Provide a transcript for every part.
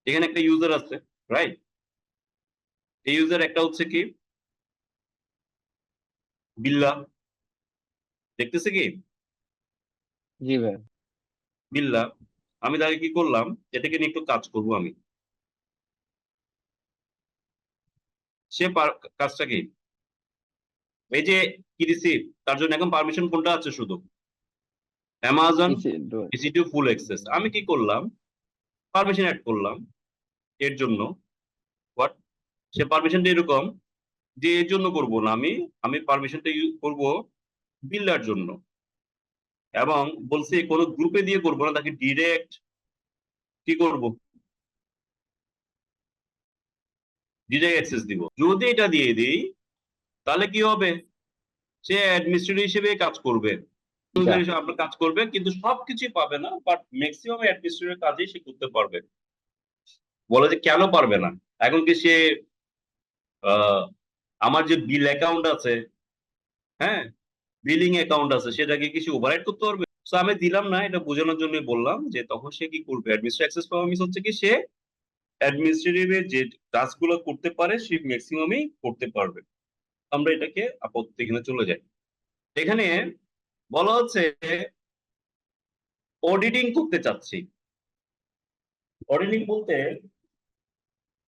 এখানে একটা ইউজার আছে, রাইট? এই ইউজার একটা হচ্ছে কি বিল্লা, দেখতেছে কি জি ভাই। বিল্লা। আমি তাকে কি করলাম, এটাকে নিয়ে একটু কাজ করব আমি। সে কাজটা কি, এই যে কি দিছি, তার জন্য এখন পারমিশন কোনটা আছে শুধু অ্যামাজন EC2 ফুল অ্যাক্সেস। আমি কি করলাম, পারমিশন অ্যাড করলাম এর জন্য। হোয়াট, সে পারমিশনটা এরকম যে এর জন্য করব না, আমি আমি পারমিশনটা ইউজ করব বিল্লার জন্য, এবং বলছি কোনো গ্রুপে দিয়ে করব না, তাকে ডিরেক্ট কি করব, ডিরেক্ট অ্যাক্সেস দিব। যদি এটা দিয়ে দিই তাহলে কি হবে, সে অ্যাডমিনিস্ট্রেটর হিসেবে কাজ করবে, ইউজার হিসেবে আপনার কাজ করবে, কিন্তু সবকিছুই পাবে না, বাট ম্যাক্সিমাম অ্যাডমিনিস্ট্রেটর কাজই সে করতে পারবে। বলে যে কেন পারবে না, এখন কি সে আহ, আমার যে বিল অ্যাকাউন্ট আছে, হ্যাঁ, বিলিং অ্যাকাউন্ট আছে, সেটাকে কিছু ওভাররাইড করতে পারবে? তো আমি দিলাম না, এটা বোঝানোর জন্য বললাম যে তখন সে কি করবে, অ্যাডমিনিস্ট্রেটর অ্যাক্সেস পারমিস হচ্ছে কি সে অ্যাডমিনিস্ট্রেটিভে যে টাস্কগুলো করতে পারে সে ম্যাক্সিমামই করতে পারবে। আমরা এটাকে আপাতত এখানে চলে যাই। এখানে বলা হচ্ছে অডিটিং করতে চাচ্ছি। অডিটিং বলতে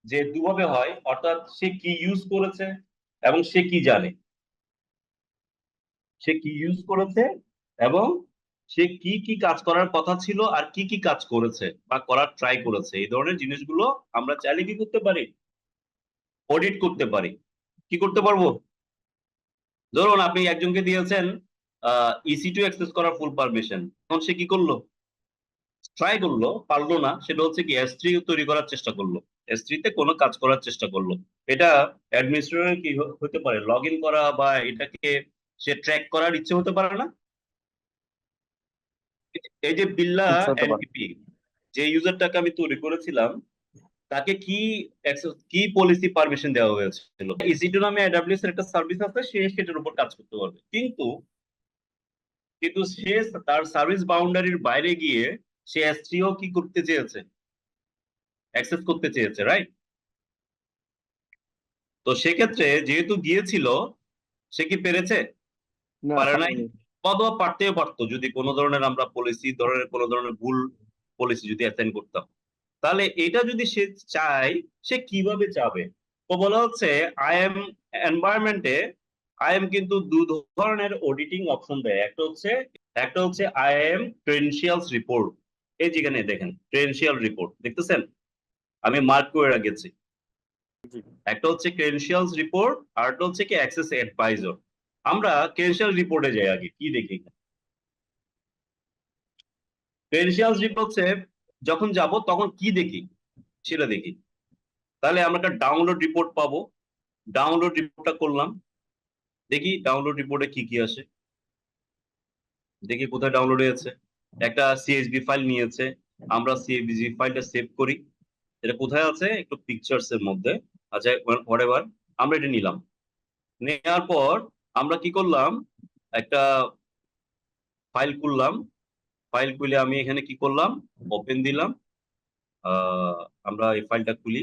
যে দুভাবে হয়, অর্থাৎ সে কি ইউজ করেছে এবং সে কি জানে, সে কি ইউজ করেছে এবং সে কি কি কাজ করার কথা ছিল আর কি কি কাজ করেছে বা করার ট্রাই করেছে, এই ধরনের জিনিসগুলো আমরা চাইলে কি করতে পারি, অডিট করতে পারি। কি করতে পারবো, ধরুন আপনি একজনকে দিয়েছেন EC2 অ্যাক্সেস করার ফুল পারমিশন, এখন সে কি করলো, ট্রাই করলো, পারলো না, সেটা হচ্ছে কি S3 তৈরি করার চেষ্টা করলো, S3 তে কোনো কাজ করার চেষ্টা করলো। এটা অ্যাডমিনিস্ট্রেটর কি হতে পারে, লগ ইন করা বা এটাকে সে ট্র্যাক করার ইচ্ছে হতে পারে না? এই যে বিল্লা ইচ্ছা হতে পারে। এনপিপি, যে ইউজারটাকে আমি তৈরি করেছিলাম, তাকে কি কি পলিসি পারমিশন দেওয়া হয়েছিল, EC2 নামে AWS এর একটা সার্ভিস আছে, সে সেটার উপর কাজ করতে পারবে, কিন্তু কিন্তু সে তার সার্ভিস বাউন্ডারির বাইরে গিয়ে সে S3 কি করতে চেয়েছে, অ্যাক্সেস করতে চেয়েছে, রাইট? তো সেক্ষেত্রে যেহেতু গিয়েছিল, সে কি পেরেছে, না, পারে নাই। পারেনি। অথবা পারতেও পারতো, যদি কোনো ধরনের আমরা পলিসি ধরনের কোনো ধরনের ভুল পলিসি যদি অ্যাসাইন করতাম। তাহলে এটা যদি সে চায়, সে কিভাবে চাবে? তো বলা হচ্ছে আইএম এনভায়রনমেন্টে আইএম কিন্তু দু ধরনের অডিটিং অপশন দেয়। একটা হচ্ছে আইএম ক্রেডেনশিয়ালস রিপোর্ট। এই যেখানে দেখেন ক্রেডেনশিয়াল রিপোর্ট দেখতেছেন, আমি মার্ক করে রেখেছি। একটা হচ্ছে ক্রেডেনশিয়ালস রিপোর্ট, আর একটা হচ্ছে কি অ্যাক্সেস অ্যাডভাইজর। আমরা ক্রেডেনশিয়াল রিপোর্টে যাই, আগে কি দেখি, ক্রেডেনশিয়ালস রিপোর্টে যখন যাব তখন কি দেখি সেটা দেখি। তাহলে আমরা একটা ডাউনলোড রিপোর্ট পাবো, ডাউনলোড রিপোর্টটা করলাম, দেখি ডাউনলোড রিপোর্টে কি কি আসে, দেখি কোথায় ডাউনলোড হয়েছে। একটা CSV ফাইল নিয়েছে, আমরা CSV ফাইলটা সেভ করি। এটা কোথায় আছে, একটু পিকচার্স এর মধ্যে। আচ্ছা, হোয়াটএভার, আমরা এটা নিলাম। নেওয়ার পর আমরা কি করলাম, একটা ফাইল খুললাম। ফাইল খুলে আমি এখানে কি করলাম, ওপেন দিলাম। আহ আমরা এই ফাইলটা খুলি,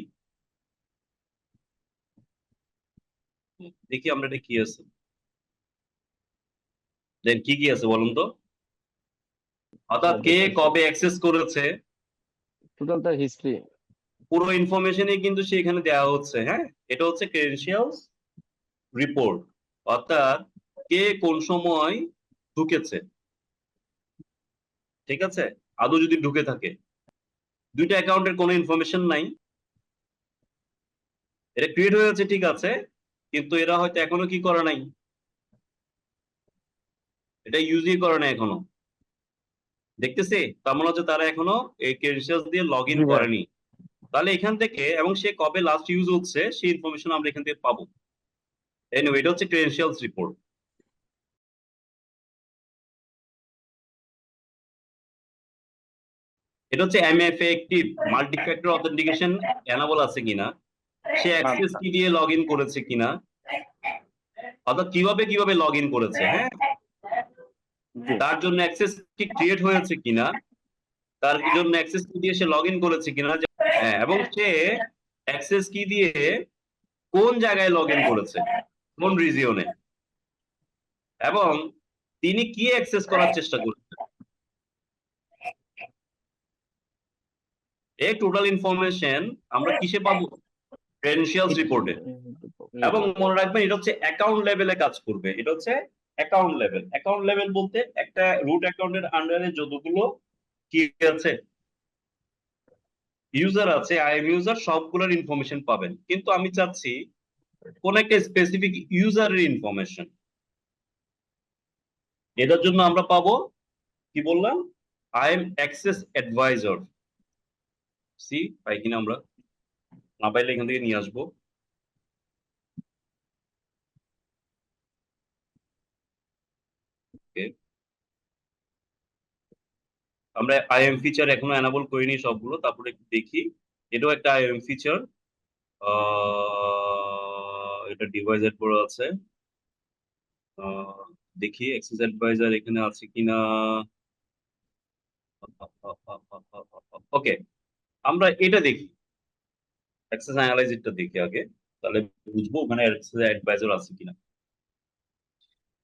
দেখি আমরা এটা কি আছে, দেন কি কি আছে বলুন তো। অর্থাৎ কে দেখতেছি কবে অ্যাক্সেস করেছে, টোটাল তার হিস্ট্রি। পুরো ইনফরমেশনই কিন্তু সেখানে দেওয়া হচ্ছে। হ্যাঁ, এটা হচ্ছে ক্রেডেনশিয়ালস রিপোর্ট, অর্থাৎ কে কোন সময় ঢুকেছে, ঠিক আছে, আদৌ যদি ঢুকে থাকে। দুইটা অ্যাকাউন্টের কোনো ইনফরমেশন নাই, এটা ক্রিয়েট হয়েছে ঠিক আছে, কিন্তু এরা হয়তো এখনো কি করে নাই, এটা ইউজই করে না এখনো, দেখতেছি। তার মানে হচ্ছে তারা এখনো এই ক্রেডেনশিয়ালস দিয়ে লগ ইন জি ভাই। করেনি। তাহলে এখান থেকে এবং সে কবে লাস্ট ইউজ হচ্ছে সেই ইনফরমেশন আমরা এখান থেকে পাবো। এনিওয়ে, এটা হচ্ছে ক্রেডেনশিয়ালস রিপোর্ট। এটা হচ্ছে MFA active, multi factor authentication enable আছে কিনা, সে অ্যাক্সেস আচ্ছা। কি দিয়ে লগ ইন করেছে কিনা, অর্থাৎ কিভাবে কিভাবে লগ ইন করেছে, হ্যাঁ, জি। তার জন্য অ্যাক্সেস কি ক্রিয়েট হয়েছে কিনা, তার জন্য অ্যাক্সেস কি দিয়ে সে লগ ইন করেছে কিনা, হ্যাঁ, এবং সে অ্যাক্সেস কি দিয়ে কোন জায়গায় লগ ইন করেছে, কোন রিজিয়নে, এবং তিনি কি অ্যাক্সেস করার চেষ্টা করছেন, এই টোটাল ইনফরমেশন আমরা কিসে পাবো? ক্রেডেনশিয়ালস রিপোর্টে। এবং মনে রাখবেন এটা হচ্ছে অ্যাকাউন্ট লেভেলে কাজ করবে। এটা হচ্ছে অ্যাকাউন্ট লেভেল। অ্যাকাউন্ট লেভেল বলতে একটা রুট অ্যাকাউন্টের আন্ডারে যতগুলো কি আছে, ইউজার আছে, আইএম ইউজার, সবগুলোর ইনফরমেশন পাবেন। কিন্তু আমি চাচ্ছি কোন একটা স্পেসিফিক ইউজারের ইনফরমেশন। এটার জন্য আমরা পাবো কি বললাম, আইএম অ্যাক্সেস অ্যাডভাইজর। সি পাই কিনা আমরা? না পাইলে এখান থেকে নিয়ে আসবো। Okay. আমরা আইএম ফিচার এখনো এনাবল করিনি সবগুলো, তারপরে একটু দেখি। এটাও একটা আইএম ফিচার, এটা ডিভাইসের পরে আছে। দেখি অ্যাক্সেস অ্যাডভাইজার এখানে আছে কিনা। ওকে, আমরা এটা দেখি, অ্যাক্সেস অ্যানালাইজারটা দেখি আগে, তাহলে বুঝবো ওখানে অ্যাক্সেস অ্যাডভাইজার আছে কিনা।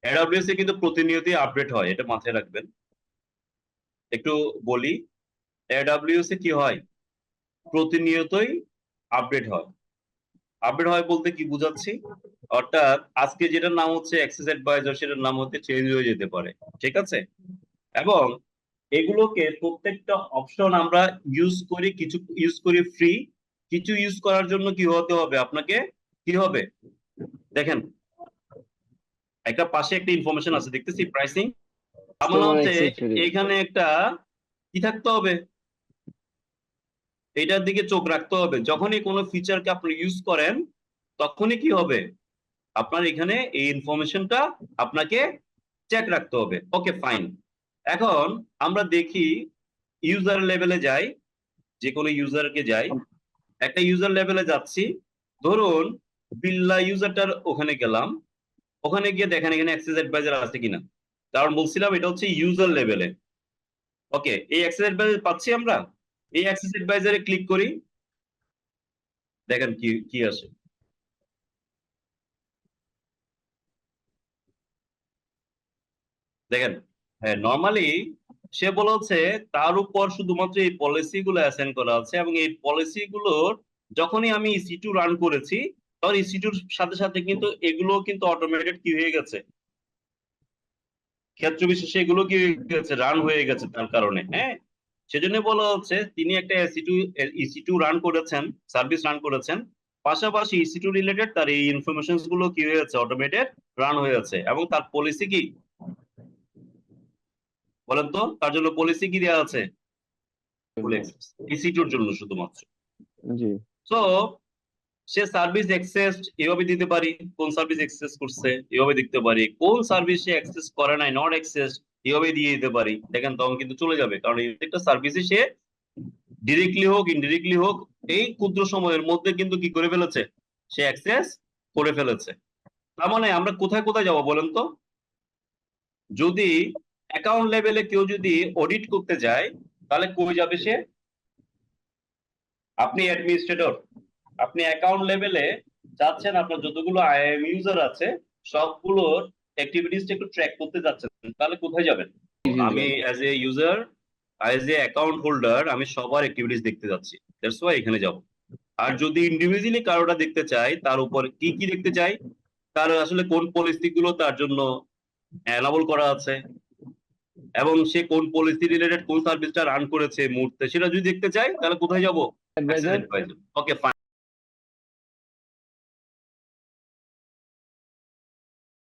AWS এ কিন্তু প্রতিনিয়তই আপডেট হয়, এটা মাথায় রাখবেন। একটু বলি, AWS এ কি হয়, প্রতিনিয়তই আপডেট হয়। আপডেট হয় বলতে কি বুঝাচ্ছি, অর্থাৎ আজকে যেটার নাম হচ্ছে অ্যাক্সেস অ্যাডভাইজার সেটার নাম হচ্ছে চেঞ্জ হয়ে যেতে পারে, ঠিক আছে? এবং এগুলোকে প্রত্যেকটা অপশন আমরা ইউজ করি, কিছু ইউজ করি ফ্রি, কিছু ইউজ করার জন্য কি হতে হবে আপনাকে, কি হবে দেখেন, একটা পাশে একটা ইনফরমেশন আছে দেখতেছি, প্রাইসিং। আমার হচ্ছে এখানে একটা কি থাকতে হবে, এটার দিকে চোখ রাখতে হবে। যখনই কোনো ফিচারকে আপনি ইউজ করেন তখনই কি হবে, আপনার এখানে এই ইনফরমেশনটা আপনাকে চেক রাখতে হবে। Okay fine. এখন আমরা দেখি ইউজার লেভেলে যাই, যে কোনো ইউজারকে যাই, একটা ইউজার লেভেলে যাচ্ছি, ধরুন বিল্লা ইউজারটার ওখানে গেলাম, ওখানে গিয়ে দেখেন এখানে অ্যাক্সেস অ্যাডভাইজার আছে কিনা, কারণ বলছিলাম এটা হচ্ছে ইউজার লেভেলে। ওকে, এই অ্যাক্সেস অ্যাডভাইজার পাচ্ছি আমরা, এই অ্যাক্সেস অ্যাডভাইজারে ক্লিক করি, দেখেন কি কি আসে। দেখেন, হ্যাঁ নর্মালি সে বলেছে তার উপর শুধুমাত্র এই পলিসি গুলো অ্যাসাইন করা আছে, এবং এই পলিসি গুলোর যখনই আমি EC2 রান করেছি তখন EC2 সাথে সাথে কিন্তু এগুলো কিন্তু অটোমেটেড কি হয়ে গেছে, ক্ষেত্র বিশেষে এগুলো কি হয়ে গেছে, রান হয়ে গেছে তার কারণে। হ্যাঁ, সেজন্য বলা হচ্ছে তিনি একটা EC2 রান করেছেন, সার্ভিস রান করেছেন, পাশাপাশি EC2 রিলেটেড তার এই ইনফরমেশন গুলো কি হয়েছে, অটোমেটেড রান হয়েছে। এবং তার পলিসি কি বলেন তো, তার জন্য পলিসি কি দেওয়া আছে, EC2 এর জন্য শুধুমাত্র। জি। সো সে সার্ভিস অ্যাক্সেস এভাবে দিতে পারি, কোন সার্ভিস অ্যাক্সেস করছে এভাবে দেখতে পারি, কোন সার্ভিস সে অ্যাক্সেস করে নাই, নট অ্যাক্সেস, এভাবে দিয়ে দিতে পারি। দেখেন তখন কিন্তু চলে যাবে, কারণ একটা সার্ভিসে সে ডিরেক্টলি হোক ইনডিরেক্টলি হোক এই ক্ষুদ্র সময়ের মধ্যে কিন্তু কি করে ফেলেছে, সে অ্যাক্সেস করে ফেলেছে। তার মানে আমরা কোথায় কোথায় যাব বলেন তো, যদি অ্যাকাউন্ট লেভেলে কেউ যদি অডিট করতে যায় তাহলে কই যাবে সে, আপনি অ্যাডমিনিস্ট্রেটর, আপনি অ্যাকাউন্ট লেভেলে যাচ্ছেন, আপনার যতগুলো আইএম ইউজার আছে সবগুলোর অ্যাক্টিভিটিসটা একটু ট্র্যাক করতে যাচ্ছেন, তাহলে কোথায় যাবেন? আমি as a user, as a account holder, আমি সবার অ্যাক্টিভিটিস দেখতে যাচ্ছি, দ্যাটস ওয়াই এখানে যাব। আর যদি ইন্ডিভিজুয়ালি কারোটা দেখতে চাই, তার উপর কি কি দেখতে চাই, তার আসলে কোন পলিসি গুলো তার জন্য এনাবল করা আছে, এবং সে কোন পলিসি রিলেটেড কোন সার্ভিসটা রান করেছে মুহূর্তে, সেটা যদি দেখতে চাই তাহলে কোথায় যাব, ওকে ফাইন।